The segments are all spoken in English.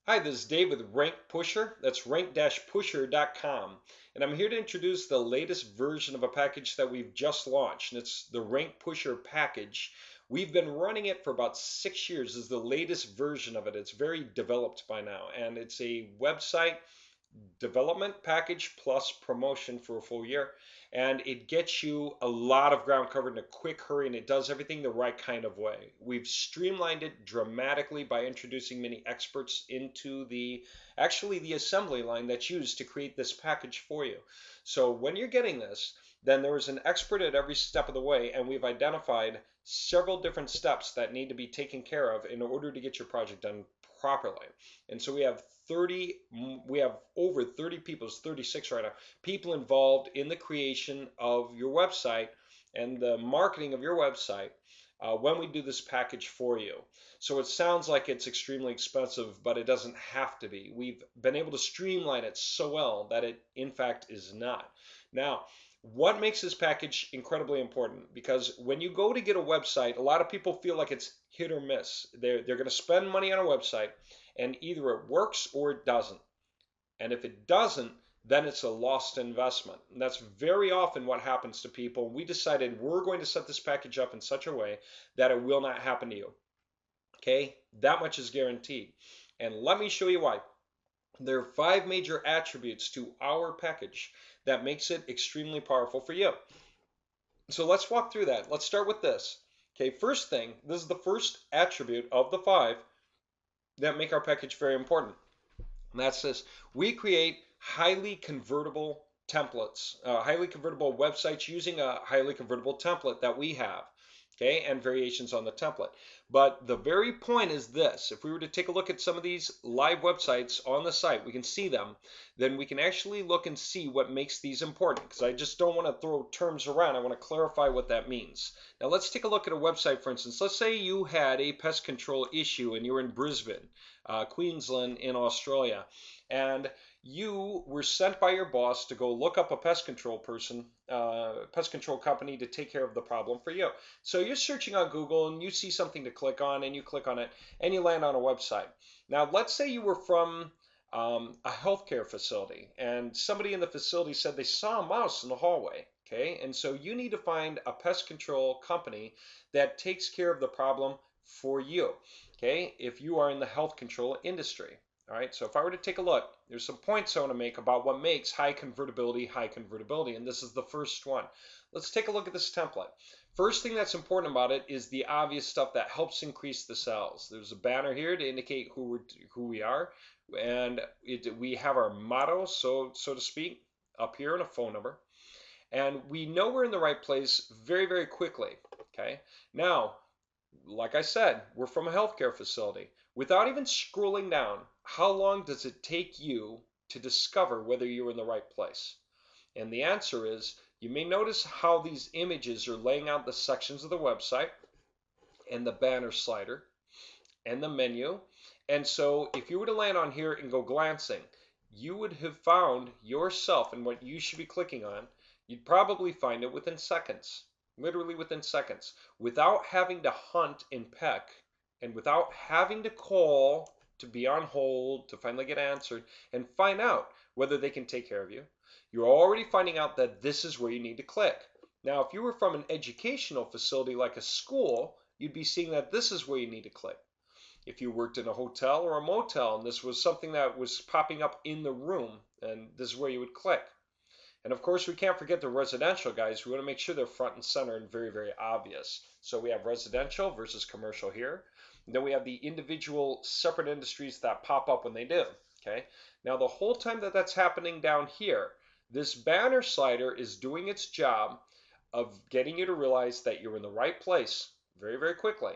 Hi, this is Dave with Rank Pusher. That's rank-pusher.com. And I'm here to introduce the latest version of a package that we've just launched. And it's the Rank Pusher package. We've been running it for about 6 years. This is the latest version of it. It's very developed by now. And it's a website development package plus promotion for a full year. And it gets you a lot of ground covered in a quick hurry, and it does everything the right kind of way. We've streamlined it dramatically by introducing many experts into the assembly line that's used to create this package for you. So when you're getting this, then there is an expert at every step of the way, and we've identified several different steps that need to be taken care of in order to get your project done properly. And so we have over 30 people, it's 36 right now, people involved in the creation of your website and the marketing of your website when we do this package for you. So it sounds like it's extremely expensive, but it doesn't have to be. We've been able to streamline it so well that it in fact is not. Now, what makes this package incredibly important? Because when you go to get a website, a lot of people feel like it's hit or miss. They're going to spend money on a website, and either it works or it doesn't. And if it doesn't, then it's a lost investment. And that's very often what happens to people. We decided we're going to set this package up in such a way that it will not happen to you. Okay? That much is guaranteed. And let me show you why. There are 5 major attributes to our package that makes it extremely powerful for you. So let's walk through that. Let's start with this. Okay, first thing, this is the first attribute of the 5 that make our package very important. And that's this. We create highly convertible templates, highly convertible websites using a highly convertible template that we have, okay, and variations on the template. But the very point is this. If we were to take a look at some of these live websites on the site, we can see them, then we can actually look and see what makes these important, because I just don't want to throw terms around. I want to clarify what that means. Now let's take a look at a website, for instance. Let's say you had a pest control issue and you were in Brisbane, Queensland in Australia, and you were sent by your boss to go look up a pest control company to take care of the problem for you. So you're searching on Google and you see something to click on, and you click on it and you land on a website. Now, let's say you were from a healthcare facility and somebody in the facility said they saw a mouse in the hallway. Okay, and so you need to find a pest control company that takes care of the problem for you. Okay, if you are in the health control industry. All right, so if I were to take a look, there's some points I want to make about what makes high convertibility, and this is the first one. Let's take a look at this template. First thing that's important about it is the obvious stuff that helps increase the sales. There's a banner here to indicate who we are, and we have our motto, so to speak, up here, and a phone number. And we know we're in the right place very, very quickly. Okay, now, like I said, we're from a healthcare facility. Without even scrolling down, how long does it take you to discover whether you're in the right place? And the answer is, you may notice how these images are laying out the sections of the website and the banner slider and the menu. And so if you were to land on here and go glancing, you would have found yourself and what you should be clicking on. You'd probably find it within seconds, literally within seconds, without having to hunt and peck, and without having to call to be on hold to finally get answered and find out whether they can take care of you. You're already finding out that this is where you need to click. Now, if you were from an educational facility like a school, you'd be seeing that this is where you need to click. If you worked in a hotel or a motel and this was something that was popping up in the room, and this is where you would click. And of course, we can't forget the residential guys. We want to make sure they're front and center and very, very obvious. So we have residential versus commercial here. And then we have the individual separate industries that pop up when they do. Okay. Now, the whole time that that's happening down here, this banner slider is doing its job of getting you to realize that you're in the right place very, very quickly,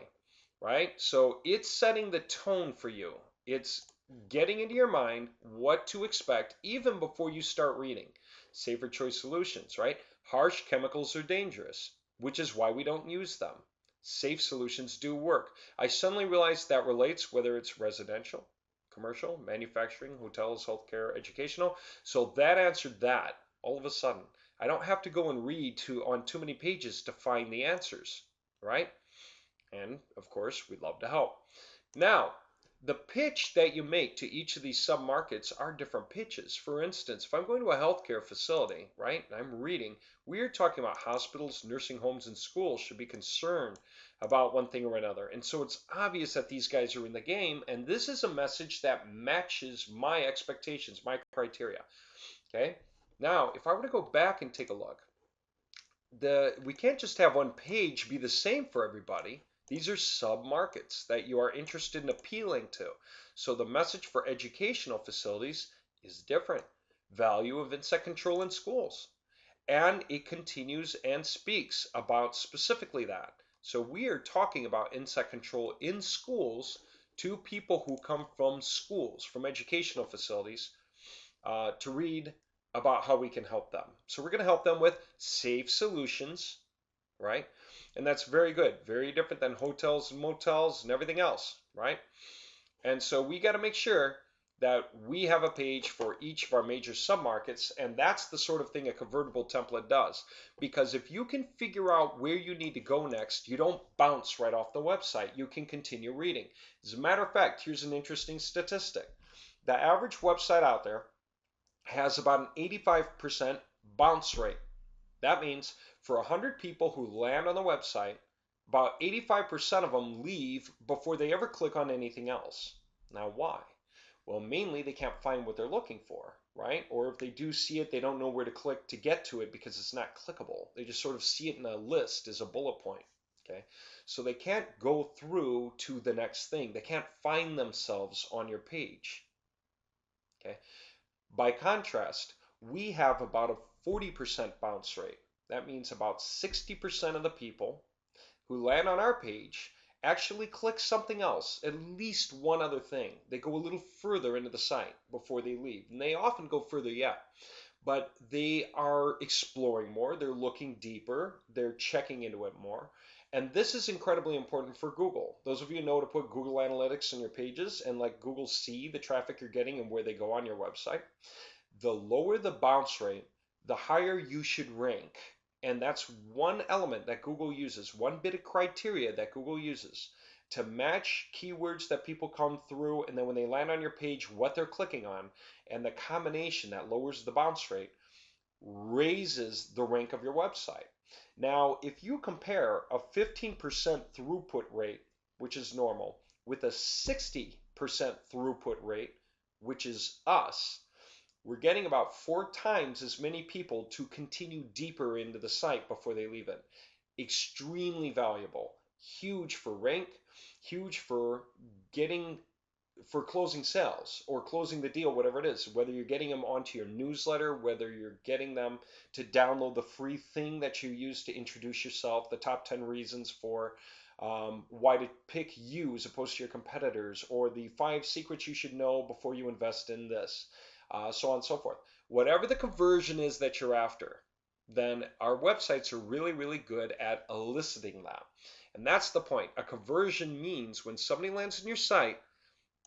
right? So it's setting the tone for you. It's getting into your mind what to expect even before you start reading. Safer choice solutions, right? Harsh chemicals are dangerous, which is why we don't use them. Safe solutions do work. I suddenly realized that relates whether it's residential, commercial, manufacturing, hotels, healthcare, educational. So that answered that all of a sudden. I don't have to go and read on too many pages to find the answers, right? And of course, we'd love to help. Now, The pitch that you make to each of these submarkets are different pitches. For instance, if I'm going to a healthcare facility, right, and I'm reading, we're talking about hospitals, nursing homes, and schools should be concerned about one thing or another. And so it's obvious that these guys are in the game, and this is a message that matches my expectations, my criteria. Okay. Now, if I were to go back and take a look, we can't just have one page be the same for everybody. These are sub-markets that you are interested in appealing to. So the message for educational facilities is different. Value of insect control in schools. And it continues and speaks about specifically that. So we are talking about insect control in schools to people who come from schools, from educational facilities, to read about how we can help them. So we're going to help them with safe solutions, right? And that's very good, very different than hotels and motels and everything else, right? And so we got to make sure that we have a page for each of our major submarkets, and that's the sort of thing a convertible template does. Because if you can figure out where you need to go next, you don't bounce right off the website. You can continue reading. As a matter of fact, here's an interesting statistic. The average website out there has about an 85% bounce rate. That means for 100 people who land on the website, about 85% of them leave before they ever click on anything else. Now, why? Well, mainly they can't find what they're looking for, right? Or if they do see it, they don't know where to click to get to it because it's not clickable. They just sort of see it in a list as a bullet point, okay? So they can't go through to the next thing. They can't find themselves on your page, okay? By contrast, we have about a 40% bounce rate. That means about 60% of the people who land on our page actually click something else, at least one other thing. They go a little further into the site before they leave. And they often go further yet. But they are exploring more, they're looking deeper, they're checking into it more. And this is incredibly important for Google. Those of you who know to put Google Analytics on your pages and let Google see the traffic you're getting and where they go on your website, the lower the bounce rate, the higher you should rank. And that's one element that Google uses, one bit of criteria that Google uses to match keywords that people come through, and then when they land on your page, what they're clicking on, and the combination that lowers the bounce rate raises the rank of your website. Now, if you compare a 15% throughput rate, which is normal, with a 60% throughput rate, which is us, we're getting about 4 times as many people to continue deeper into the site before they leave it. Extremely valuable, huge for rank, huge for closing sales or closing the deal, whatever it is, whether you're getting them onto your newsletter, whether you're getting them to download the free thing that you use to introduce yourself, the top 10 reasons for why to pick you as opposed to your competitors, or the 5 secrets you should know before you invest in this, so on and so forth. Whatever the conversion is that you're after, then our websites are really, really good at eliciting that. And that's the point. A conversion means when somebody lands on your site,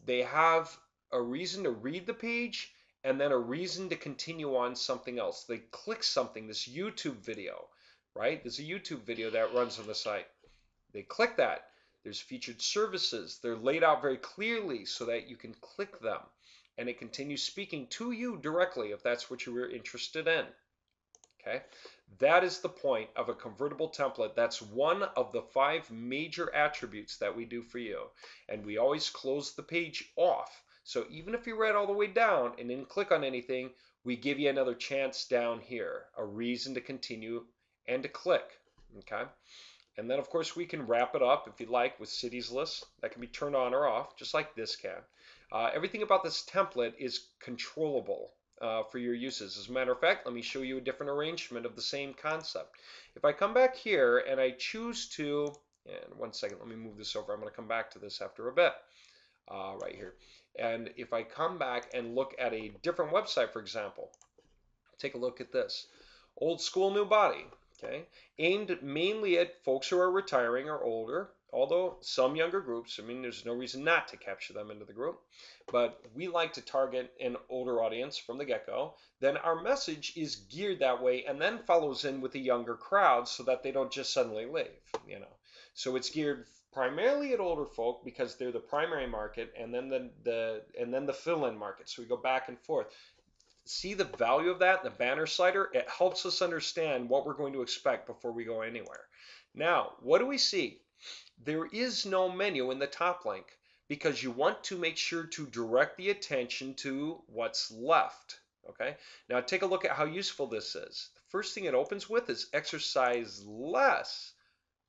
they have a reason to read the page and then a reason to continue on something else. They click something, this YouTube video, right? There's a YouTube video that runs on the site. They click that. There's featured services. They're laid out very clearly so that you can click them. And it continues speaking to you directly if that's what you were interested in. Okay? That is the point of a convertible template. That's one of the 5 major attributes that we do for you. And we always close the page off. So even if you read all the way down and didn't click on anything, we give you another chance down here, a reason to continue and to click. Okay? And then, of course, we can wrap it up, if you like, with cities lists. That can be turned on or off, just like this can. Everything about this template is controllable for your uses. As a matter of fact, let me show you a different arrangement of the same concept. If I come back here and I choose to, and one second, let me move this over. I'm going to come back to this after a bit, right here. And if I come back and look at a different website, for example, take a look at this. Old school, new body. Okay, aimed mainly at folks who are retiring or older, although some younger groups, I mean, there's no reason not to capture them into the group, but we like to target an older audience from the get-go. Then our message is geared that way and then follows in with a younger crowd so that they don't just suddenly leave, you know. So it's geared primarily at older folk because they're the primary market, and then the fill-in market. So we go back and forth. See the value of that, the banner slider? It helps us understand what we're going to expect before we go anywhere. Now, what do we see? There is no menu in the top link because you want to make sure to direct the attention to what's left. Okay, now take a look at how useful this is. The first thing it opens with is exercise less.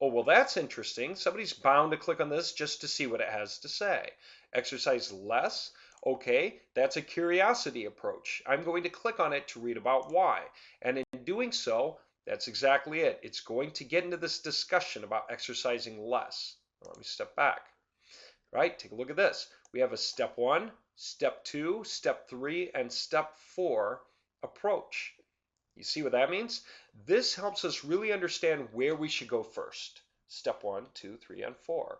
Oh, well, that's interesting. Somebody's bound to click on this just to see what it has to say. Exercise less. Okay, that's a curiosity approach. I'm going to click on it to read about why. And in doing so, that's exactly it. It's going to get into this discussion about exercising less. Let me step back. Right? Take a look at this. We have a step 1, step 2, step 3, and step 4 approach. You see what that means? This helps us really understand where we should go first. Step 1, 2, 3, and 4.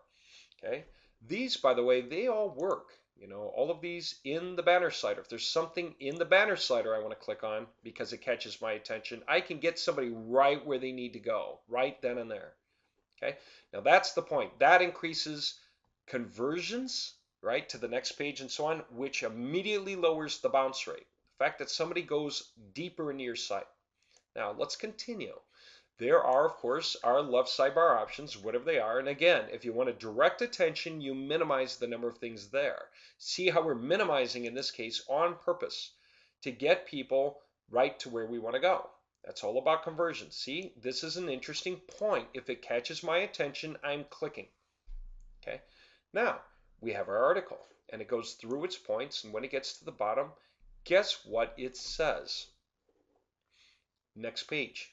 Okay? These, by the way, they all work. You know, all of these in the banner slider. If there's something in the banner slider I want to click on because it catches my attention, I can get somebody right where they need to go, right then and there. Okay? Now that's the point. That increases conversions, right, to the next page and so on, which immediately lowers the bounce rate. The fact that somebody goes deeper into your site. Now let's continue. There are, of course, our left sidebar options, whatever they are. And again, if you want to direct attention, you minimize the number of things there. See how we're minimizing in this case on purpose to get people right to where we want to go. That's all about conversion. See, this is an interesting point. If it catches my attention, I'm clicking. Okay. Now, we have our article, and it goes through its points, and when it gets to the bottom, guess what it says? Next page.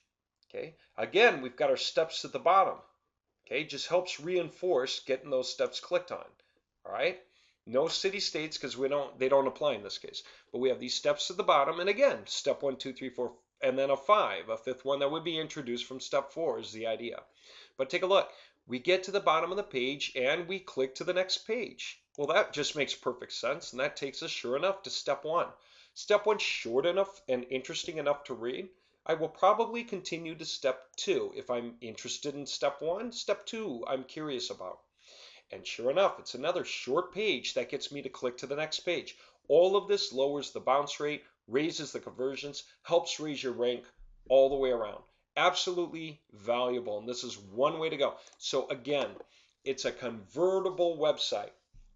Okay. Again, we've got our steps at the bottom. Okay. Just helps reinforce getting those steps clicked on. All right. No city states because they don't apply in this case. But we have these steps at the bottom, and again, step 1, 2, 3, 4, and then a 5, a fifth one that would be introduced from step 4 is the idea. But take a look. We get to the bottom of the page and we click to the next page. Well, that just makes perfect sense, and that takes us sure enough to step 1. Step 1 short enough and interesting enough to read. I will probably continue to step 2 if I'm interested in step 1. Step 2 I'm curious about. And sure enough, it's another short page that gets me to click to the next page. All of this lowers the bounce rate, raises the conversions, helps raise your rank all the way around. Absolutely valuable, and this is one way to go. So again, it's a convertible website.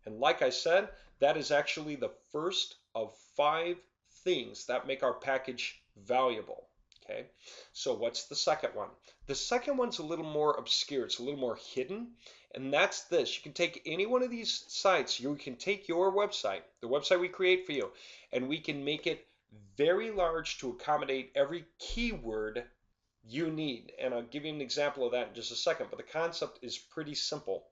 And like I said, that is actually the first of 5 things that make our package valuable. Okay, so what's the second one? The second one's a little more obscure. It's a little more hidden, and that's this. You can take any one of these sites. You can take your website, the website we create for you, and we can make it very large to accommodate every keyword you need. And I'll give you an example of that in just a second, but the concept is pretty simple.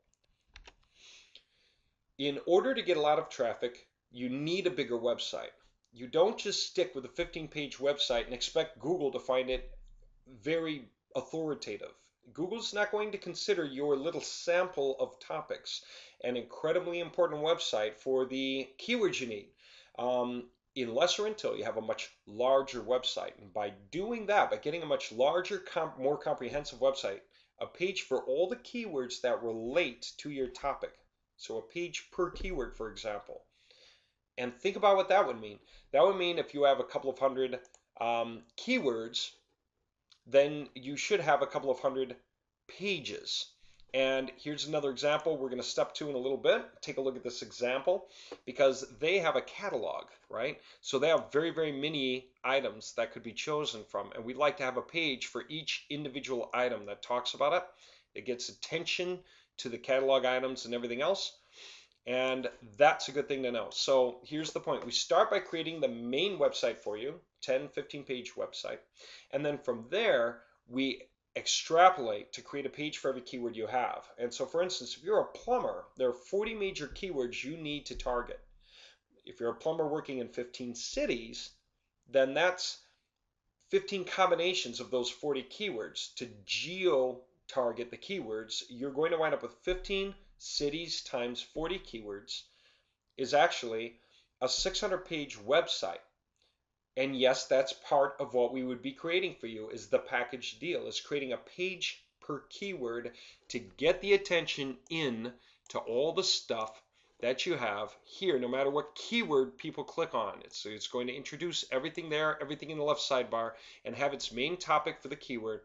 In order to get a lot of traffic, you need a bigger website. You don't just stick with a 15-page website and expect Google to find it very authoritative. Google's not going to consider your little sample of topics an incredibly important website for the keywords you need. Unless or until you have a much larger website. And by doing that, by getting a much larger, more comprehensive website, a page for all the keywords that relate to your topic. So a page per keyword, for example. And think about what that would mean. That would mean if you have a couple of hundred keywords, then you should have a couple of hundred pages. And here's another example we're going to step to in a little bit. Take a look at this example because they have a catalog, right? So they have very, very many items that could be chosen from. And we'd like to have a page for each individual item that talks about it. It gets attention to the catalog items and everything else. And that's a good thing to know. So here's the point. We start by creating the main website for you, 10, 15-page website. And then from there, we extrapolate to create a page for every keyword you have. And so for instance, if you're a plumber, there are 40 major keywords you need to target. If you're a plumber working in 15 cities, then that's 15 combinations of those 40 keywords to geo-target the keywords. You're going to wind up with 15 cities times 40 keywords is actually a 600-page website. And yes, that's part of what we would be creating for you is the package deal, is creating a page per keyword to get the attention in to all the stuff that you have here, no matter what keyword people click on. It's going to introduce everything there, everything in the left sidebar, and have its main topic for the keyword.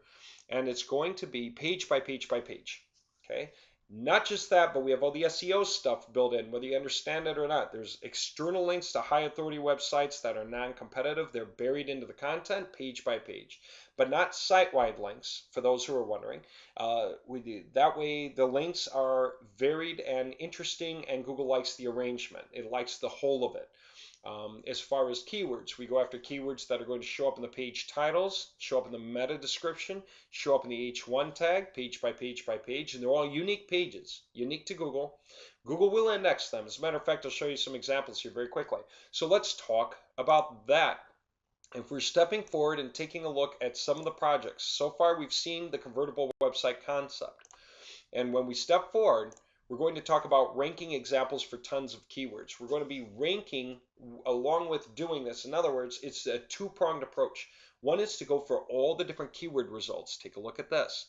And it's going to be page by page by page. Okay. Not just that, but we have all the SEO stuff built in, whether you understand it or not. There's external links to high authority websites that are non-competitive. They're buried into the content page by page, but not site-wide links, for those who are wondering. That way, the links are varied and interesting, and Google likes the arrangement. It likes the whole of it. As far as keywords, we go after keywords that are going to show up in the page titles, show up in the meta description, show up in the H1 tag, page by page by page, and they're all unique pages, unique to Google. Google will index them. As a matter of fact, I'll show you some examples here very quickly. So let's talk about that. If we're stepping forward and taking a look at some of the projects, so far we've seen the convertible website concept. And when we step forward, we're going to talk about ranking examples for tons of keywords. We're going to be ranking along with doing this. In other words, it's a two-pronged approach. One is to go for all the different keyword results. Take a look at this.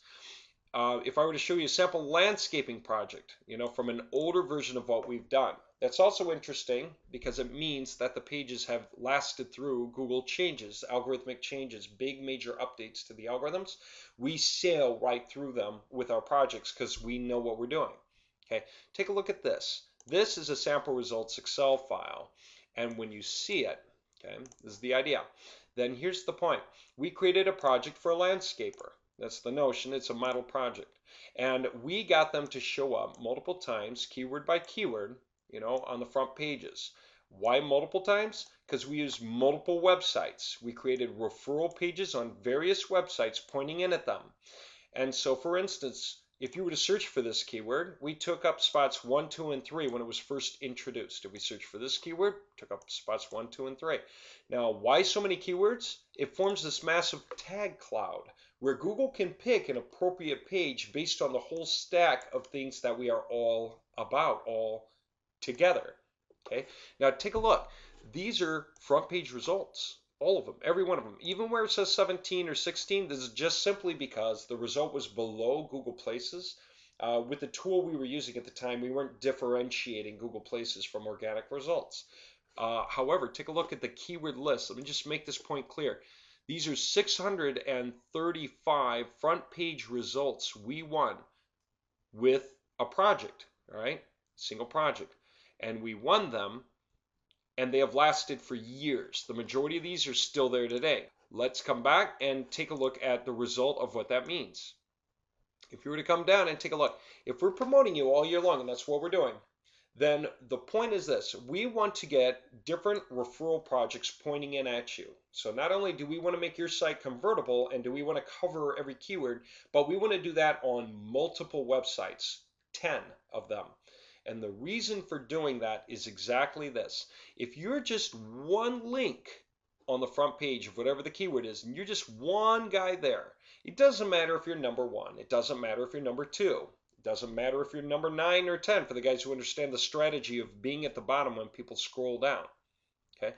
If I were to show you a sample landscaping project, from an older version of what we've done, that's also interesting because it means that the pages have lasted through Google changes, algorithmic changes, big major updates to the algorithms. We sail right through them with our projects because we know what we're doing. Okay, take a look at this. This is a sample results Excel file. And when you see it, okay, this is the idea. Then here's the point. We created a project for a landscaper. That's the notion. It's a model project. And we got them to show up multiple times, keyword by keyword, on the front pages. Why multiple times? Because we use multiple websites. We created referral pages on various websites pointing in at them. And so, for instance, if you were to search for this keyword, we took up spots 1, 2, and 3 when it was first introduced. If we search for this keyword, took up spots 1, 2, and 3. Now, why so many keywords? It forms this massive tag cloud where Google can pick an appropriate page based on the whole stack of things that we are all about, all together. Okay. Now, take a look. These are front page results. All of them, every one of them. Even where it says 17 or 16, this is just simply because the result was below Google Places. With the tool we were using at the time, we weren't differentiating Google Places from organic results. However, take a look at the keyword list. Let me just make this point clear. These are 635 front page results we won with a project, all right? Single project. And we won them, and they have lasted for years. The majority of these are still there today. Let's come back and take a look at the result of what that means. If you were to come down and take a look, if we're promoting you all year long, and that's what we're doing, then the point is this. We want to get different referral projects pointing in at you. So not only do we want to make your site convertible and do we want to cover every keyword, but we want to do that on multiple websites, 10 of them. And the reason for doing that is exactly this. If you're just one link on the front page of whatever the keyword is, and you're just one guy there, it doesn't matter if you're number 1. It doesn't matter if you're number 2. It doesn't matter if you're number 9 or 10 for the guys who understand the strategy of being at the bottom when people scroll down. Okay.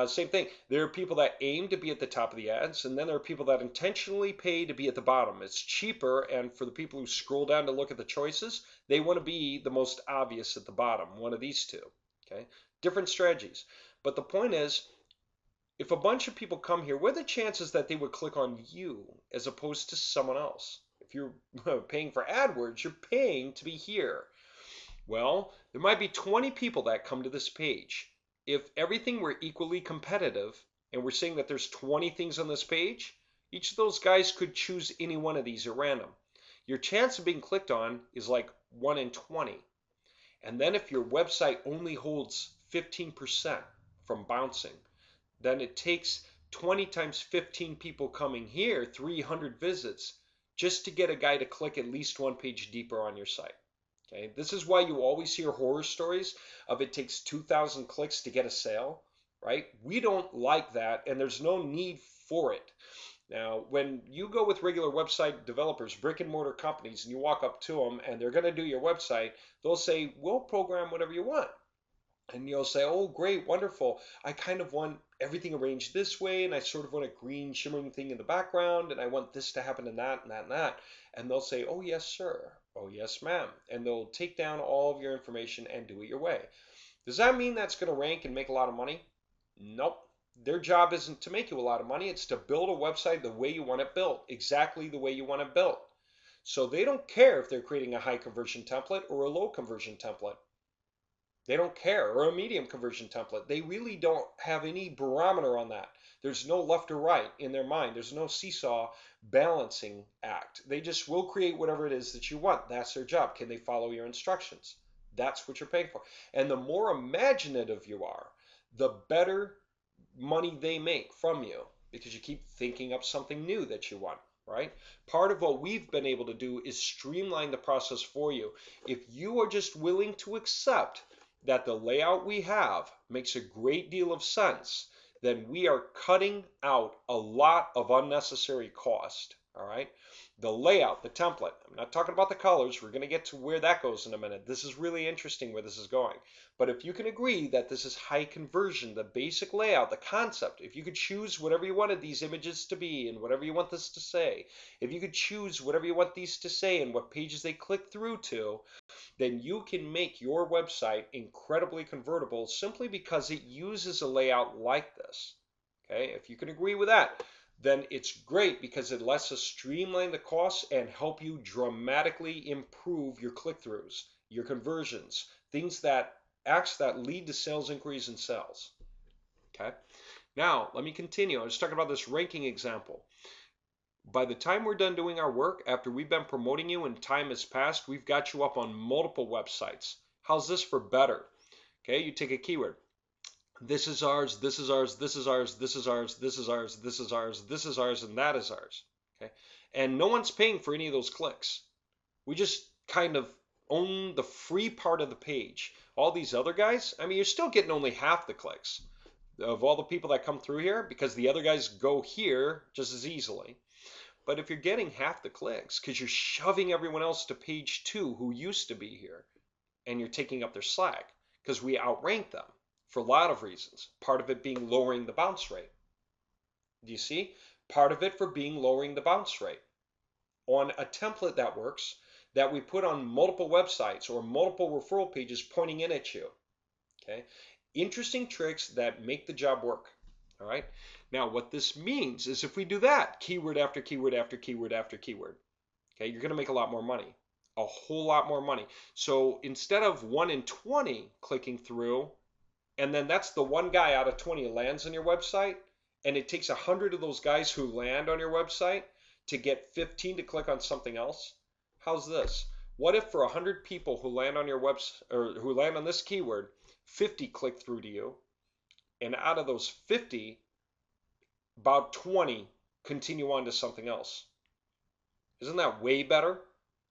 Same thing. There are people that aim to be at the top of the ads, and then there are people that intentionally pay to be at the bottom. It's cheaper, and for the people who scroll down to look at the choices, they want to be the most obvious at the bottom, one of these two. Okay, different strategies. But the point is, if a bunch of people come here, what are the chances that they would click on you as opposed to someone else? If you're paying for AdWords, you're paying to be here. Well, there might be 20 people that come to this page. If everything were equally competitive, and we're saying that there's 20 things on this page, each of those guys could choose any one of these at random. Your chance of being clicked on is like 1 in 20. And then if your website only holds 15% from bouncing, then it takes 20 times 15 people coming here, 300 visits, just to get a guy to click at least one page deeper on your site. Okay, this is why you always hear horror stories of it takes 2,000 clicks to get a sale, right? We don't like that, and there's no need for it. Now, when you go with regular website developers, brick and mortar companies, and you walk up to them and they're going to do your website, they'll say, we'll program whatever you want. And you'll say, oh, great, wonderful. I kind of want everything arranged this way, and I sort of want a green shimmering thing in the background, and I want this to happen and that and that and that. And they'll say, oh, yes, sir. Oh, yes, ma'am. And they'll take down all of your information and do it your way. Does that mean that's going to rank and make a lot of money? Nope. Their job isn't to make you a lot of money. It's to build a website the way you want it built, exactly the way you want it built. So they don't care if they're creating a high conversion template or a low conversion template. They don't care, or a medium conversion template. They really don't have any barometer on that. There's no left or right in their mind. There's no seesaw balancing act. They just will create whatever it is that you want. That's their job. Can they follow your instructions? That's what you're paying for. And the more imaginative you are, the better money they make from you, because you keep thinking up something new that you want, right? Part of what we've been able to do is streamline the process for you. If you are just willing to accept that the layout we have makes a great deal of sense, then we are cutting out a lot of unnecessary cost. All right. The layout, the template. I'm not talking about the colors. We're going to get to where that goes in a minute. This is really interesting where this is going. But if you can agree that this is high conversion, the basic layout, the concept, if you could choose whatever you wanted these images to be and whatever you want this to say, if you could choose whatever you want these to say and what pages they click through to, then you can make your website incredibly convertible simply because it uses a layout like this. Okay, if you can agree with that, then it's great because it lets us streamline the costs and help you dramatically improve your click-throughs, your conversions, acts that lead to sales inquiries and sales. Okay, now let me continue. I was talking about this ranking example. By the time we're done doing our work, after we've been promoting you and time has passed, we've got you up on multiple websites. How's this for better? Okay, you take a keyword. This is ours, this is ours, this is ours, this is ours, this is ours, this is ours, this is ours, and that is ours. Okay, and no one's paying for any of those clicks. We just kind of own the free part of the page. All these other guys, I mean, you're still getting only half the clicks of all the people that come through here because the other guys go here just as easily. But if you're getting half the clicks because you're shoving everyone else to page 2 who used to be here, and you're taking up their slack because we outrank them for a lot of reasons. Part of it being lowering the bounce rate. Do you see? Part of it for being lowering the bounce rate on a template that works, that we put on multiple websites or multiple referral pages pointing in at you. Okay? Interesting tricks that make the job work. All right. Now, what this means is if we do that, keyword after keyword after keyword after keyword, okay, you're going to make a lot more money, a whole lot more money. So instead of 1 in 20 clicking through, and then that's the one guy out of 20 who lands on your website, and it takes 100 of those guys who land on your website to get 15 to click on something else. How's this? What if for 100 people who land on your website or who land on this keyword, 50 click through to you, and out of those 50, about 20 continue on to something else? Isn't that way better?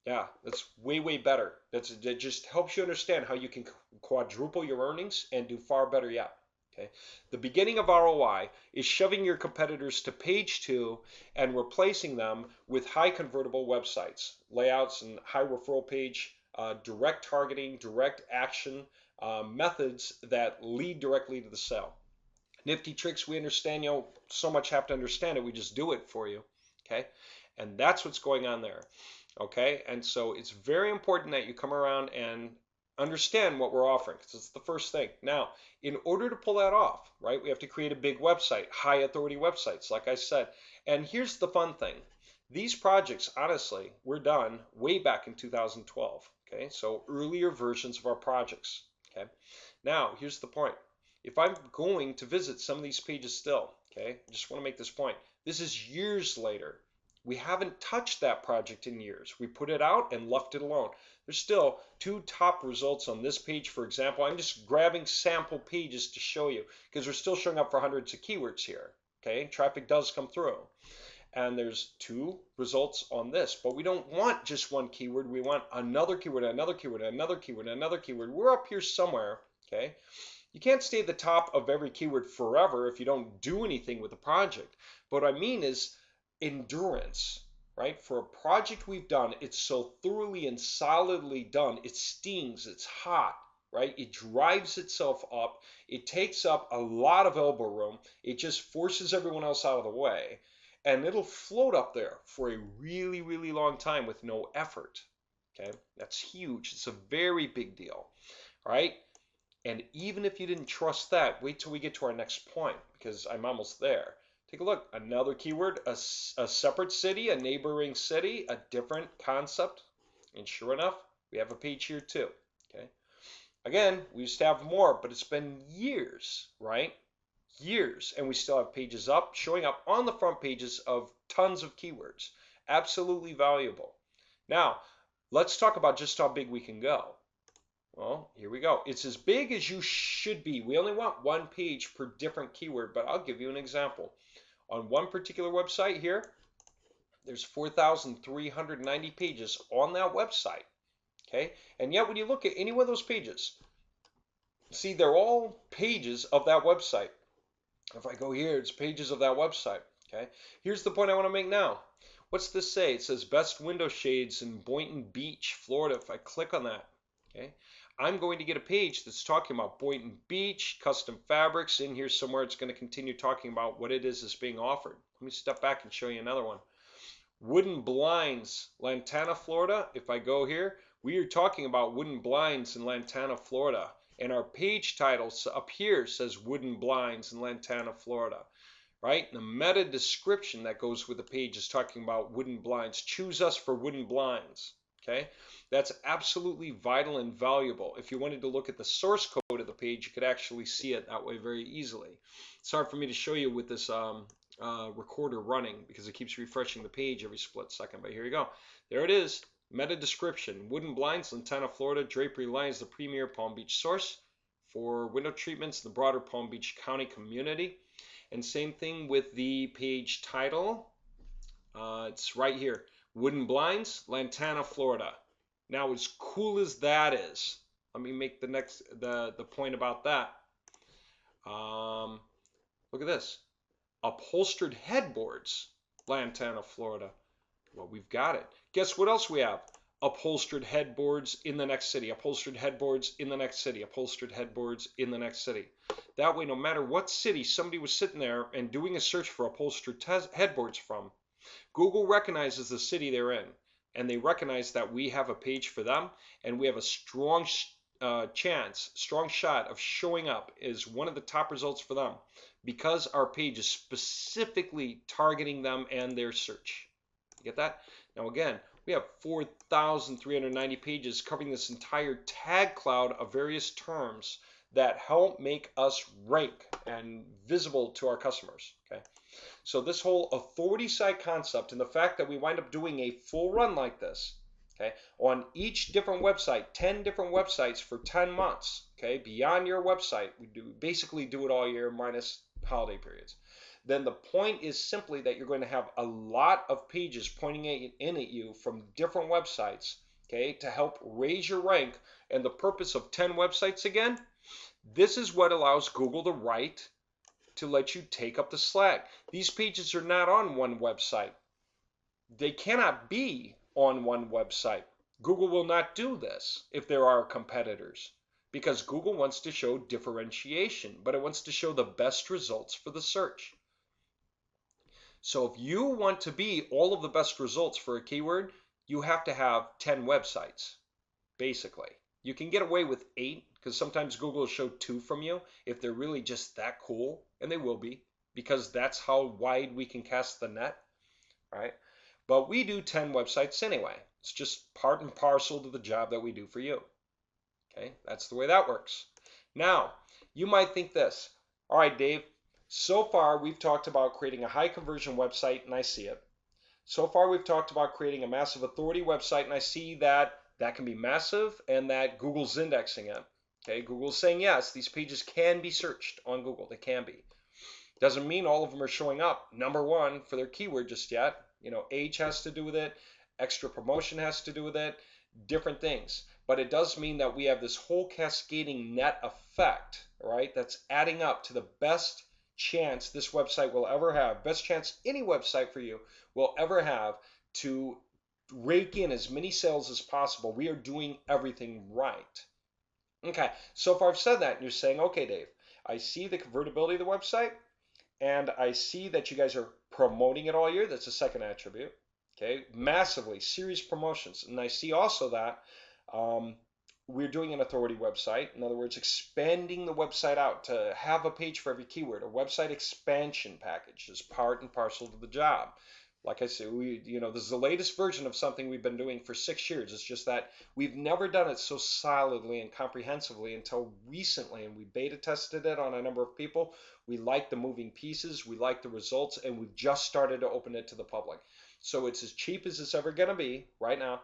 Yeah, that's way, way better. That just helps you understand how you can quadruple your earnings and do far better yet. Okay. The beginning of ROI is shoving your competitors to page 2 and replacing them with high convertible websites, layouts, and high referral page, direct targeting, direct action methods that lead directly to the sale. Nifty tricks, we understand, so much have to understand it, we just do it for you. Okay. And that's what's going on there. Okay, and so it's very important that you come around and understand what we're offering, because it's the first thing. Now, in order to pull that off, right, we have to create a big website, high authority websites, like I said. And here's the fun thing. These projects, honestly, were done way back in 2012. Okay, so earlier versions of our projects. Okay, now here's the point. If I'm going to visit some of these pages still, okay, I just want to make this point. This is years later. We haven't touched that project in years. We put it out and left it alone. There's still 2 top results on this page, for example. I'm just grabbing sample pages to show you because we're still showing up for hundreds of keywords here. Okay, traffic does come through. And there's 2 results on this, but we don't want just one keyword. We want another keyword, another keyword, another keyword, another keyword. We're up here somewhere. Okay, you can't stay at the top of every keyword forever if you don't do anything with the project. But what I mean is endurance, right? For a project we've done, it's so thoroughly and solidly done. It stings, it's hot, right? It drives itself up. It takes up a lot of elbow room. It just forces everyone else out of the way. And it'll float up there for a really, really long time with no effort. Okay, that's huge. It's a very big deal, right? And even if you didn't trust that, wait till we get to our next point because I'm almost there. Take a look. Another keyword, a separate city, a neighboring city, a different concept. And sure enough, we have a page here too. Okay. Again, we used to have more, but it's been years, right? Years, and we still have pages up, showing up on the front pages of tons of keywords. Absolutely valuable. Now, let's talk about just how big we can go. Well, here we go. It's as big as you should be. We only want one page per different keyword, but I'll give you an example. On one particular website here, there's 4,390 pages on that website. Okay, and yet when you look at any one of those pages, see, they're all pages of that website. If I go here, it's pages of that website. Okay, here's the point I want to make now. What's this say? It says best window shades in Boynton Beach, Florida. If I click on that, okay, I'm going to get a page that's talking about Boynton Beach, custom fabrics. In here somewhere, it's going to continue talking about what it is that's being offered. Let me step back and show you another one. Wooden blinds, Lantana, Florida. If I go here, we are talking about wooden blinds in Lantana, Florida. And our page title up here says wooden blinds in Lantana, Florida. Right? The meta description that goes with the page is talking about wooden blinds. Choose us for wooden blinds. Okay? That's absolutely vital and valuable. If you wanted to look at the source code of the page, you could actually see it that way very easily. It's hard for me to show you with this recorder running because it keeps refreshing the page every split second. But here you go. There it is. Meta description. Wooden blinds, Lantana, Florida. Drapery Line is the premier Palm Beach source for window treatments in the broader Palm Beach County community. And same thing with the page title. It's right here. Wooden blinds, Lantana, Florida. Now, as cool as that is, let me make the point about that. Look at this. Upholstered headboards, Lantana, Florida. Well, we've got it. Guess what else we have? Upholstered headboards in the next city. Upholstered headboards in the next city. Upholstered headboards in the next city. That way, no matter what city somebody was sitting there and doing a search for upholstered headboards from, Google recognizes the city they're in, and they recognize that we have a page for them, and we have a strong strong shot of showing up as one of the top results for them because our page is specifically targeting them and their search. You get that? Now again, we have 4,390 pages covering this entire tag cloud of various terms that help make us rank and visible to our customers. Okay, so this whole authority site concept and the fact that we wind up doing a full run like this, okay, on each different website, 10 different websites for 10 months, okay, beyond your website, we basically do it all year minus holiday periods. Then the point is simply that you're going to have a lot of pages pointing in at you from different websites, okay, to help raise your rank. And the purpose of 10 websites again, this is what allows Google the right to let you take up the slack. These pages are not on one website. They cannot be on one website. Google will not do this if there are competitors because Google wants to show differentiation, but it wants to show the best results for the search. So if you want to be all of the best results for a keyword, you have to have 10 websites, basically. You can get away with 8 because sometimes Google will show 2 from you if they're really just that cool, and they will be because that's how wide we can cast the net, right? But we do 10 websites anyway. It's just part and parcel to the job that we do for you. Okay, that's the way that works. Now, you might think this. All right, Dave, so far we've talked about creating a high conversion website, and I see it. So far we've talked about creating a massive authority website, and I see that that can be massive and that Google's indexing it. Okay, Google's saying yes, these pages can be searched on Google. They can be. Doesn't mean all of them are showing up #1 for their keyword just yet. You know, age has to do with it, extra promotion has to do with it, different things. But it does mean that we have this whole cascading net effect, right? That's adding up to the best chance this website will ever have, best chance any website for you will ever have to rake in as many sales as possible. We are doing everything right. Okay, so far I've said that, and you're saying, okay, Dave, I see the convertibility of the website, and I see that you guys are promoting it all year. That's the second attribute. Okay, massively, serious promotions. And I see also that um, we're doing an authority website. In other words, expanding the website out to have a page for every keyword. A website expansion package is part and parcel to the job. Like I said, this is the latest version of something we've been doing for 6 years. It's just that we've never done it so solidly and comprehensively until recently, and we beta tested it on a number of people. We like the moving pieces, we like the results, and we've just started to open it to the public. So it's as cheap as it's ever going to be right now,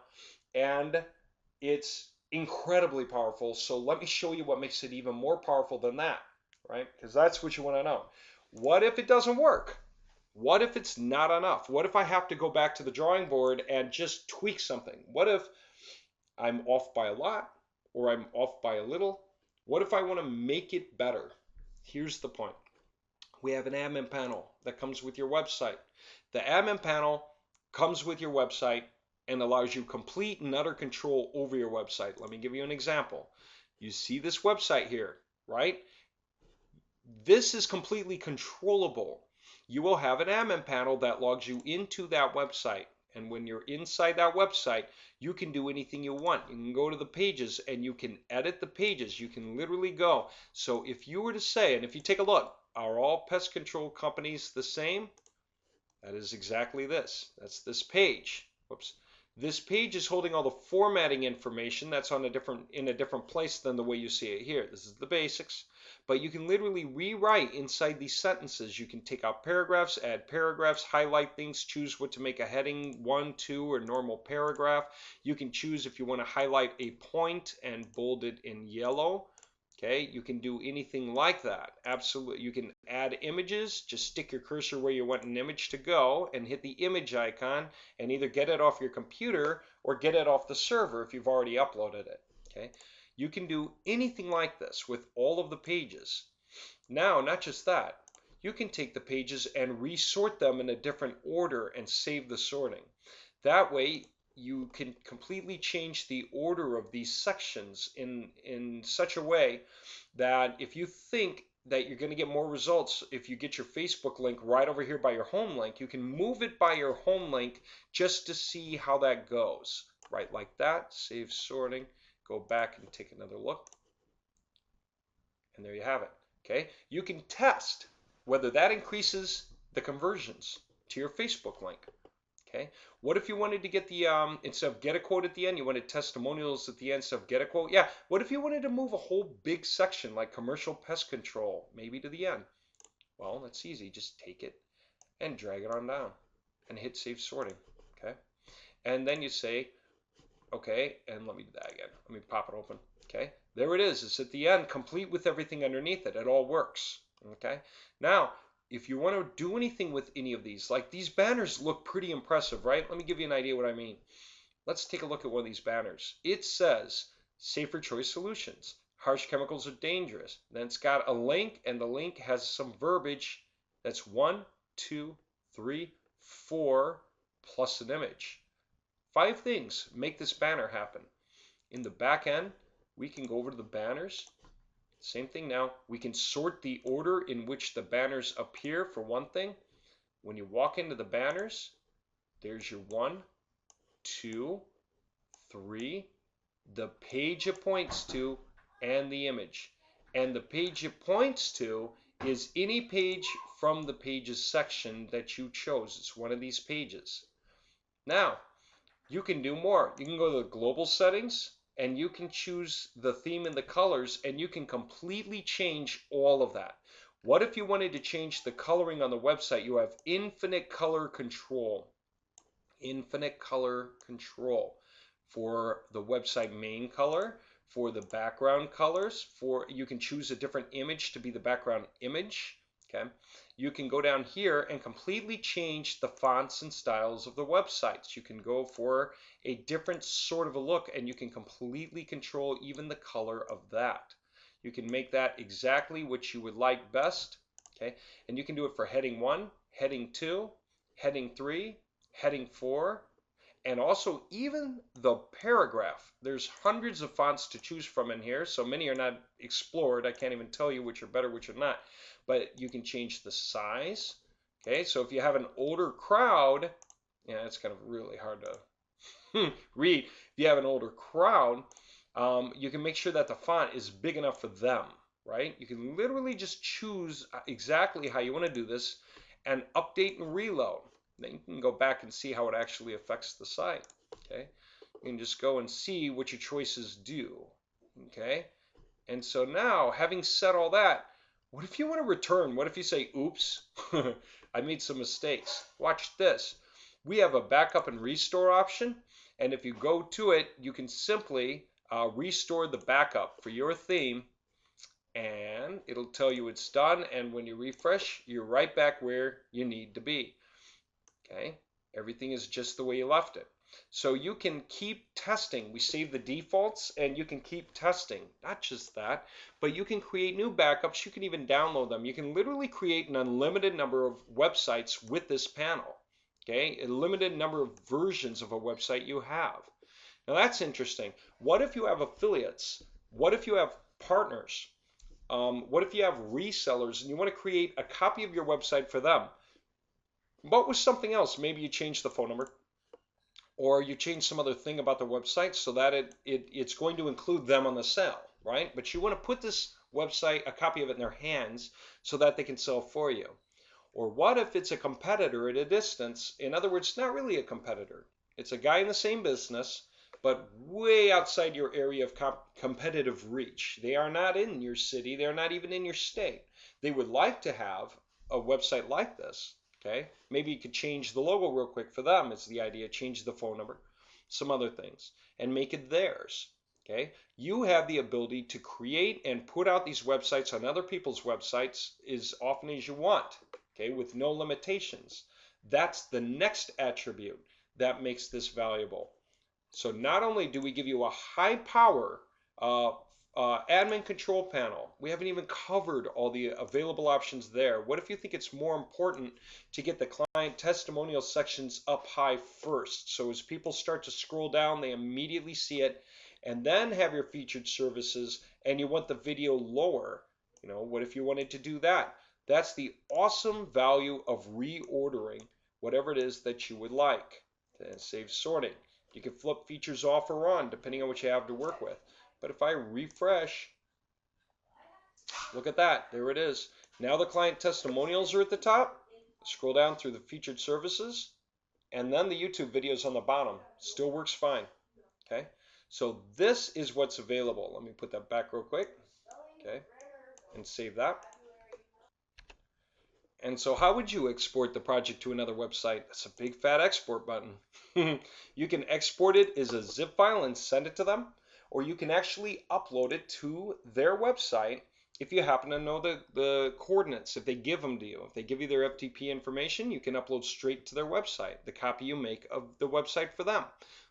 and it's incredibly powerful. So let me show you what makes it even more powerful than that, right? Because that's what you want to know. What if it doesn't work? What if it's not enough? What if I have to go back to the drawing board and just tweak something? What if I'm off by a lot or I'm off by a little? What if I want to make it better? Here's the point. We have an admin panel that comes with your website. The admin panel comes with your website and allows you complete and utter control over your website. Let me give you an example. You see this website here, right? This is completely controllable. You will have an admin panel that logs you into that website. And when you're inside that website, you can do anything you want. You can go to the pages and you can edit the pages. You can literally go. So if you were to say, and if you take a look, are all pest control companies the same? That is exactly this. That's this page. Whoops. This page is holding all the formatting information that's in a different place than the way you see it here. This is the basics, but you can literally rewrite inside these sentences. You can take out paragraphs, add paragraphs, highlight things, choose what to make a heading, 1, 2, or normal paragraph. You can choose if you want to highlight a point and bold it in yellow. Okay, you can do anything like that. Absolutely. You can add images. Just stick your cursor where you want an image to go and hit the image icon and either get it off your computer or get it off the server if you've already uploaded it. Okay, you can do anything like this with all of the pages. Now, not just that, you can take the pages and resort them in a different order and save the sorting. That way, you can completely change the order of these sections in such a way that if you think that you're going to get more results if you get your Facebook link right over here by your home link, you can move it by your home link just to see how that goes. Right, like that, save sorting, go back and take another look, and there you have it. Okay, you can test whether that increases the conversions to your Facebook link. Okay, what if you wanted to get the instead of get a quote at the end, you wanted testimonials at the end instead of get a quote? Yeah, what if you wanted to move a whole big section like commercial pest control maybe to the end? Well, that's easy. Just take it and drag it on down and hit save sorting. Okay, and then you say okay, and let me do that again. Let me pop it open. Okay, there it is. It's at the end, complete with everything underneath it. It all works. Okay, now if you want to do anything with any of these, like these banners look pretty impressive, right? Let me give you an idea what I mean. Let's take a look at one of these banners. It says Safer Choice Solutions. Harsh chemicals are dangerous. Then it's got a link, and the link has some verbiage that's 1, 2, 3, 4 plus an image. 5 things make this banner happen. In the back end, we can go over to the banners. Same thing now. We can sort the order in which the banners appear for one thing. When you walk into the banners, there's your 1, 2, 3, the page it points to, and the image. And the page it points to is any page from the pages section that you chose. It's one of these pages. Now, you can do more. You can go to the global settings and you can choose the theme and the colors and you can completely change all of that. What if you wanted to change the coloring on the website? You have infinite color control. Infinite color control for the website main color, for the background colors, for you can choose a different image to be the background image. Okay, you can go down here and completely change the fonts and styles of the websites. You can go for a different sort of a look and you can completely control even the color of that. You can make that exactly what you would like best. Okay, and you can do it for heading 1, heading 2, heading 3, heading 4, and also even the paragraph. There's hundreds of fonts to choose from in here, so many are not explored. I can't even tell you which are better, which are not. But you can change the size. Okay, so if you have an older crowd, yeah, it's kind of really hard to read. If you have an older crowd, you can make sure that the font is big enough for them, right? You can literally just choose exactly how you want to do this and update and reload. Then you can go back and see how it actually affects the site. Okay, you can just go and see what your choices do. Okay, and so now, having said all that, what if you want to return? What if you say, oops, I made some mistakes? Watch this. We have a backup and restore option, and if you go to it, you can simply restore the backup for your theme, and it'll tell you it's done, and when you refresh, you're right back where you need to be. Okay, everything is just the way you left it. So you can keep testing. We save the defaults and you can keep testing. Not just that, but you can create new backups. You can even download them. You can literally create an unlimited number of websites with this panel. Okay, a limited number of versions of a website you have. Now that's interesting. What if you have affiliates? What if you have partners? What if you have resellers and you want to create a copy of your website for them? But with something else, maybe you change the phone number or you change some other thing about the website so that it's going to include them on the sale, right? But you want to put this website, a copy of it in their hands so that they can sell for you. Or what if it's a competitor at a distance? In other words, not really a competitor. It's a guy in the same business, but way outside your area of competitive reach. They are not in your city. They're not even in your state. They would like to have a website like this. Okay, maybe you could change the logo real quick for them is the idea. Change the phone number, some other things, and make it theirs. Okay, you have the ability to create and put out these websites on other people's websites as often as you want. Okay, with no limitations. That's the next attribute that makes this valuable. So not only do we give you a high power admin control panel, we haven't even covered all the available options there. What if you think it's more important to get the client testimonial sections up high first? So as people start to scroll down, they immediately see it, and then have your featured services, and you want the video lower. You know, what if you wanted to do that? That's the awesome value of reordering whatever it is that you would like. And save sorting. You can flip features off or on depending on what you have to work with. But if I refresh, look at that. There it is. Now the client testimonials are at the top. Scroll down through the featured services, and then the YouTube videos on the bottom. Still works fine. Okay. So this is what's available. Let me put that back real quick. Okay. And save that. And so how would you export the project to another website? That's a big fat export button. You can export it as a zip file and send it to them, or you can actually upload it to their website if you happen to know the coordinates, if they give them to you. If they give you their FTP information, you can upload straight to their website, the copy you make of the website for them.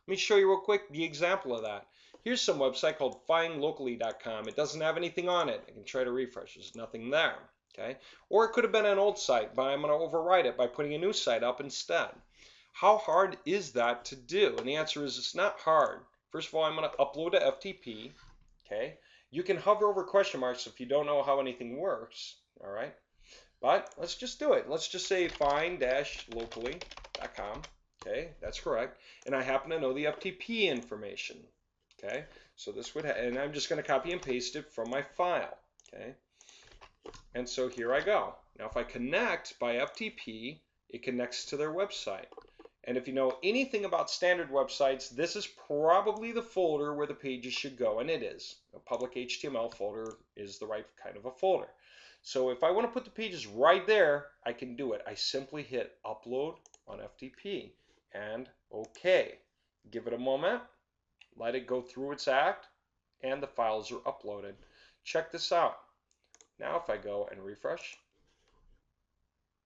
Let me show you real quick the example of that. Here's some website called findlocally.com. It doesn't have anything on it. I can try to refresh. There's nothing there. Okay? Or it could have been an old site, but I'm going to overwrite it by putting a new site up instead. How hard is that to do? And the answer is it's not hard. First of all, I'm going to upload to FTP. Okay? You can hover over question marks if you don't know how anything works. All right? But let's just do it. Let's just say find-locally.com. Okay? That's correct. And I happen to know the FTP information. Okay? So this would, and I'm just going to copy and paste it from my file. Okay? And so here I go. Now if I connect by FTP, it connects to their website. And if you know anything about standard websites, this is probably the folder where the pages should go, and it is. A public HTML folder is the right kind of a folder. So if I want to put the pages right there, I can do it. I simply hit upload on FTP and OK. Give it a moment, let it go through its act, and the files are uploaded. Check this out. Now if I go and refresh,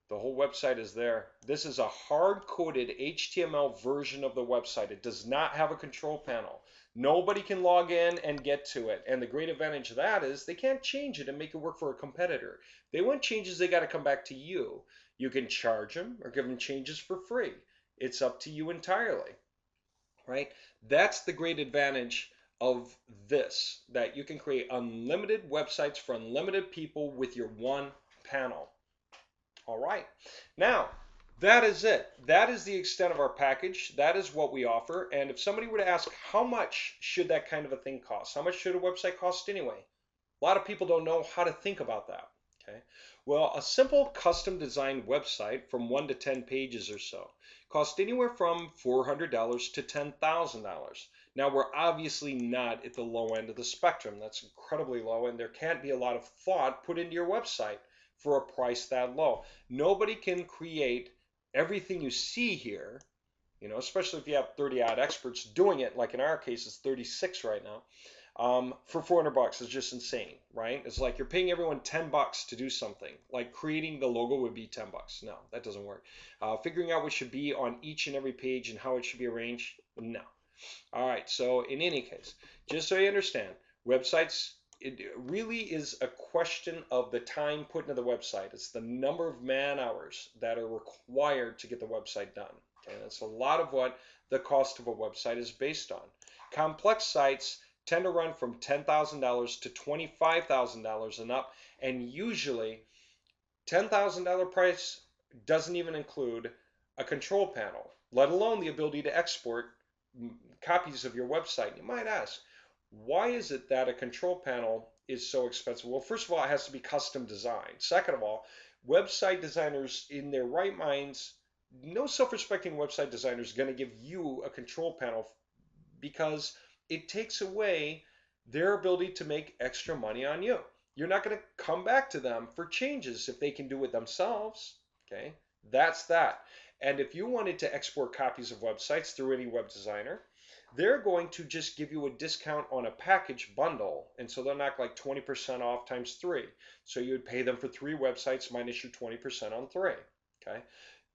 the whole website is there. This is a hard-coded HTML version of the website. It does not have a control panel. Nobody can log in and get to it. And the great advantage of that is they can't change it and make it work for a competitor. If they want changes, they got to come back to you. You can charge them or give them changes for free. It's up to you entirely. right? That's the great advantage of this, that you can create unlimited websites for unlimited people with your one panel. All right. Now, that is it. That is the extent of our package. That is what we offer. And if somebody were to ask, how much should that kind of a thing cost? How much should a website cost anyway? A lot of people don't know how to think about that. Okay. Well, a simple custom designed website from 1 to 10 pages or so costs anywhere from $400 to $10,000. Now, we're obviously not at the low end of the spectrum. That's incredibly low, and there can't be a lot of thought put into your website for a price that low. Nobody can create everything you see here, especially if you have 30 odd experts doing it, like in our case, it's 36 right now. For 400 bucks is just insane, right? It's like you're paying everyone 10 bucks to do something. Like creating the logo would be 10 bucks. No, that doesn't work. Figuring out what should be on each and every page and how it should be arranged, no. All right, so in any case, just so you understand, websites, it really is a question of the time put into the website. It's the number of man hours that are required to get the website done. Okay, that's a lot of what the cost of a website is based on. Complex sites tend to run from $10,000 to $25,000 and up, and usually $10,000 price doesn't even include a control panel, let alone the ability to export copies of your website. You might ask, why is it that a control panel is so expensive? Well, first of all, it has to be custom designed. Second of all, website designers in their right minds, no self-respecting website designer is going to give you a control panel because it takes away their ability to make extra money on you. You're not going to come back to them for changes if they can do it themselves. Okay, that's that. And if you wanted to export copies of websites through any web designer, they're going to just give you a discount on a package bundle. And so they'll knock like 20% off times 3. So you would pay them for 3 websites minus your 20% on 3. Okay.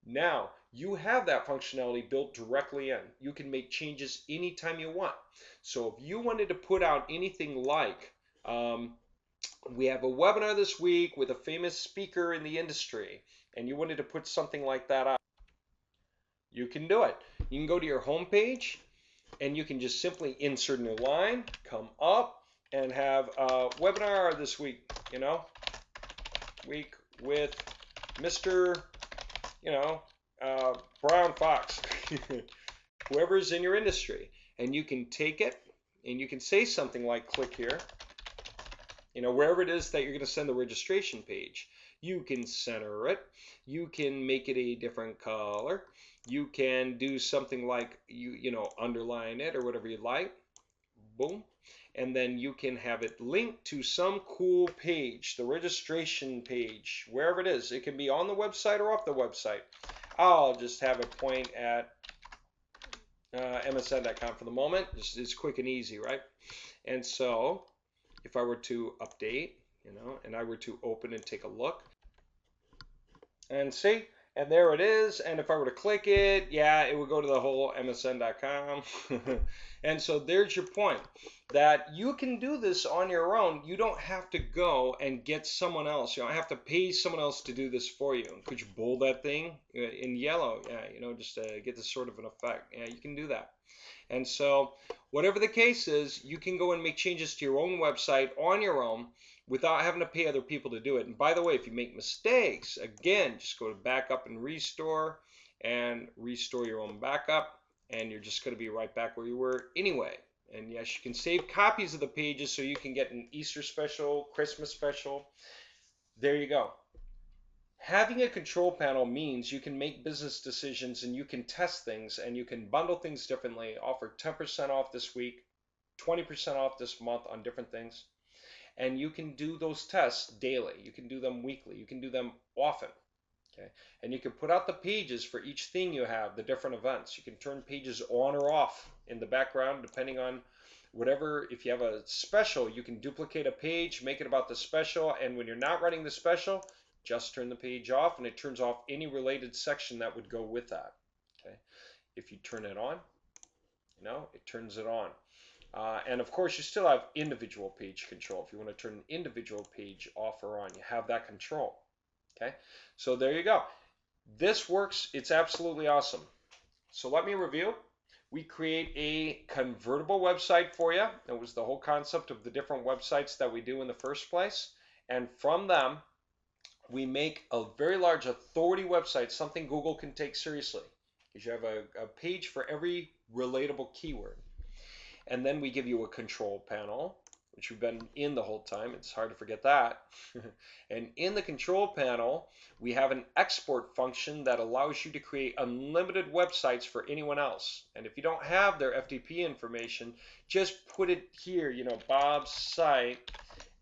Now, you have that functionality built directly in. You can make changes anytime you want. So if you wanted to put out anything like, we have a webinar this week with a famous speaker in the industry, and you wanted to put something like that out, you can do it. You can go to your home page, and you can just simply insert a new line, come up, and have a webinar this week, week with Mr. Brown Fox, whoever's in your industry. And you can take it and you can say something like, click here, wherever it is that you're going to send the registration page. You can center it. You can make it a different color. You can do something like, underline it or whatever you like. Boom. And then you can have it linked to some cool page, the registration page, wherever it is. It can be on the website or off the website. I'll just have it point at msn.com for the moment. It's quick and easy, right? And so if I were to update, and I were to open and take a look and see, and there it is. And if I were to click it, yeah, it would go to the whole msn.com. And so there's your point, that you can do this on your own. You don't have to go and get someone else. You don't have to pay someone else to do this for you. Could you bold that thing in yellow? Yeah, just to get this sort of an effect. Yeah, you can do that. And so whatever the case is, you can go and make changes to your own website on your own without having to pay other people to do it. And by the way, if you make mistakes, again, just go to backup and restore your own backup, and you're just going to be right back where you were anyway. And yes, you can save copies of the pages so you can get an Easter special, Christmas special. There you go. Having a control panel means you can make business decisions and you can test things and you can bundle things differently, offer 10% off this week, 20% off this month on different things. And you can do those tests daily. You can do them weekly. You can do them often. Okay? And you can put out the pages for each thing you have, the different events. You can turn pages on or off in the background depending on whatever. If you have a special, you can duplicate a page, make it about the special, and when you're not running the special, just turn the page off, and it turns off any related section that would go with that. Okay? If you turn it on, it turns it on. And of course, you still have individual page control. If you want to turn an individual page off or on, you have that control. Okay, so there you go. This works. It's absolutely awesome. So let me review. We create a convertible website for you. That was the whole concept of the different websites that we do in the first place. And from them, we make a very large authority website, something Google can take seriously, because you have a page for every relatable keyword. And then we give you a control panel, which we've been in the whole time. It's hard to forget that. And in the control panel, we have an export function that allows you to create unlimited websites for anyone else. And if you don't have their FTP information, just put it here, Bob's site,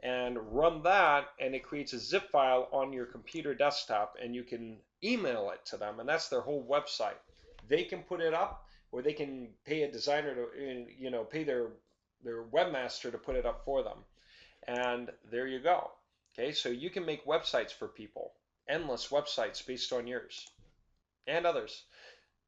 and run that, and it creates a zip file on your computer desktop, and you can email it to them, and that's their whole website. They can put it up, or they can pay a designer to, pay their webmaster to put it up for them. And there you go. Okay, so you can make websites for people, endless websites based on yours and others.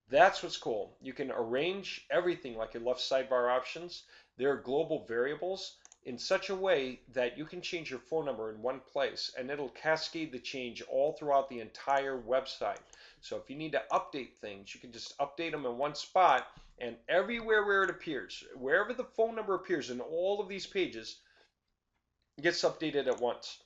That's what's cool. You can arrange everything like your left sidebar options. There are global variables in such a way that you can change your phone number in one place, and it'll cascade the change all throughout the entire website. So if you need to update things, you can just update them in one spot, and everywhere where it appears, wherever the phone number appears in all of these pages, it gets updated at once.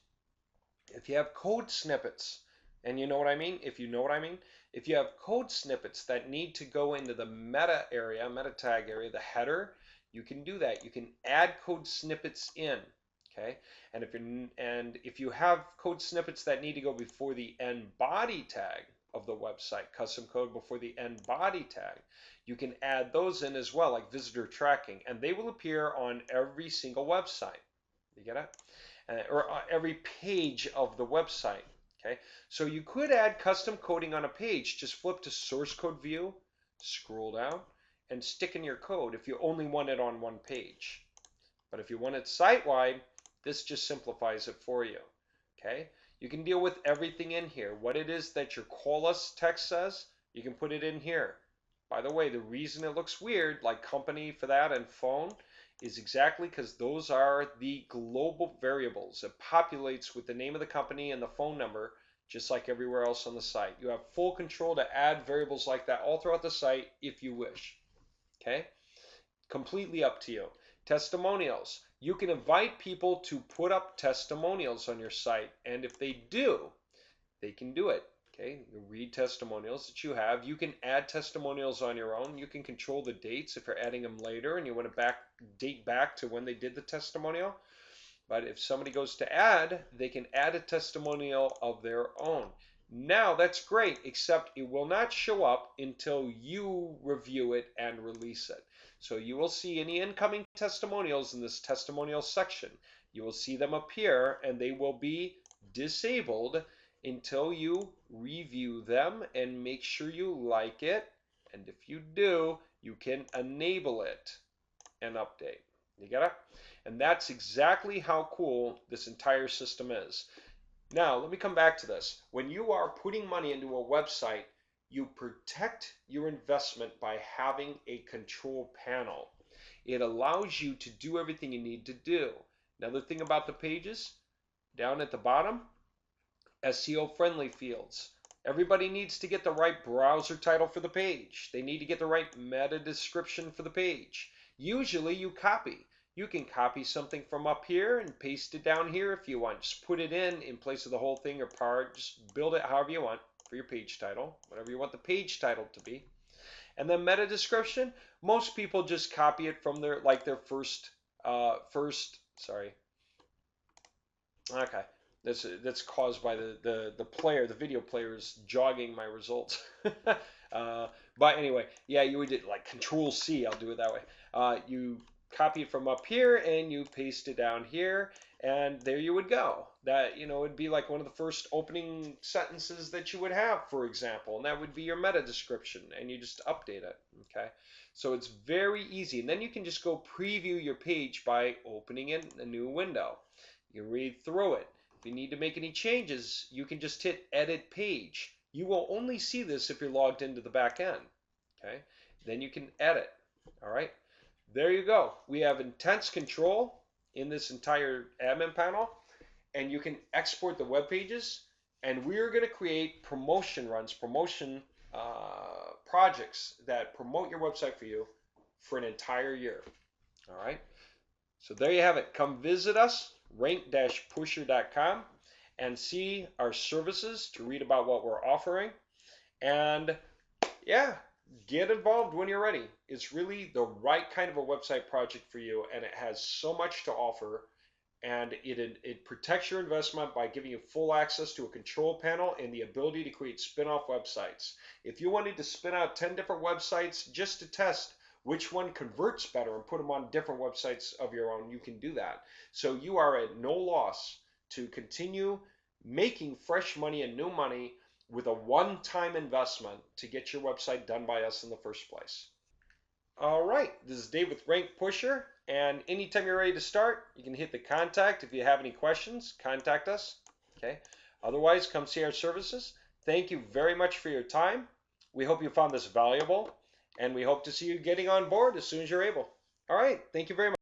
If you have code snippets, and you know what I mean, if you have code snippets that need to go into the meta area, meta tag area, the header, you can do that. You can add code snippets in, okay? And if you have code snippets that need to go before the end body tag of the website, custom code before the end body tag, you can add those in as well, like visitor tracking, and they will appear on every single website. You get it? Or every page of the website. Okay, so you could add custom coding on a page. Just flip to source code view, scroll down, and stick in your code if you only want it on one page. But if you want it site-wide, this just simplifies it for you. Okay, you can deal with everything in here. What it is that your call us text says, you can put it in here. By the way, the reason it looks weird, like company for that and phone, is exactly because those are the global variables. It populates with the name of the company and the phone number, just like everywhere else on the site. You have full control to add variables like that all throughout the site if you wish. Okay? Completely up to you. Testimonials. You can invite people to put up testimonials on your site, and if they do, they can do it. Okay, you read testimonials that you have. You can add testimonials on your own. You can control the dates if you're adding them later and you want to date back to when they did the testimonial. But if somebody goes to add, they can add a testimonial of their own. Now that's great, except it will not show up until you review it and release it. So you will see any incoming testimonials in this testimonial section. You will see them appear, and they will be disabled until you review them and make sure you like it. And if you do, you can enable it and update. You get it? And that's exactly how cool this entire system is. Now, let me come back to this. When you are putting money into a website, you protect your investment by having a control panel. It allows you to do everything you need to do. Another thing about the pages, down at the bottom, SEO friendly fields. Everybody needs to get the right browser title for the page. They need to get the right meta description for the page. Usually you copy. You can copy something from up here and paste it down here if you want. Just put it in place of the whole thing or part. Just build it however you want for your page title, whatever you want the page title to be. And then meta description, most people just copy it from their first, okay. That's caused by the video players jogging my results. But anyway, yeah, you would do like Control C. I'll do it that way. You copy it from up here and you paste it down here, and there you would go. That it'd be like one of the first opening sentences that you would have, for example, and that would be your meta description, and you just update it. Okay, so it's very easy, and then you can just go preview your page by opening in a new window. You read through it. If you need to make any changes, you can just hit edit page. You will only see this if you're logged into the back end. Okay, then you can edit. All right, there you go. We have intense control in this entire admin panel, and you can export the web pages, and we're going to create promotion runs, promotion projects that promote your website for you for an entire year. All right. So there you have it. Come visit us, rank-pusher.com, and see our services to read about what we're offering. And yeah, get involved when you're ready. It's really the right kind of a website project for you, and it has so much to offer. And it protects your investment by giving you full access to a control panel and the ability to create spin-off websites. If you wanted to spin out 10 different websites just to test which one converts better and put them on different websites of your own, you can do that. So you are at no loss to continue making fresh money and new money with a one-time investment to get your website done by us in the first place. All right, this is Dave with Rank Pusher, and anytime you're ready to start, you can hit the contact. If you have any questions, contact us. Okay. Otherwise, come see our services. Thank you very much for your time. We hope you found this valuable, and we hope to see you getting on board as soon as you're able. All right, thank you very much.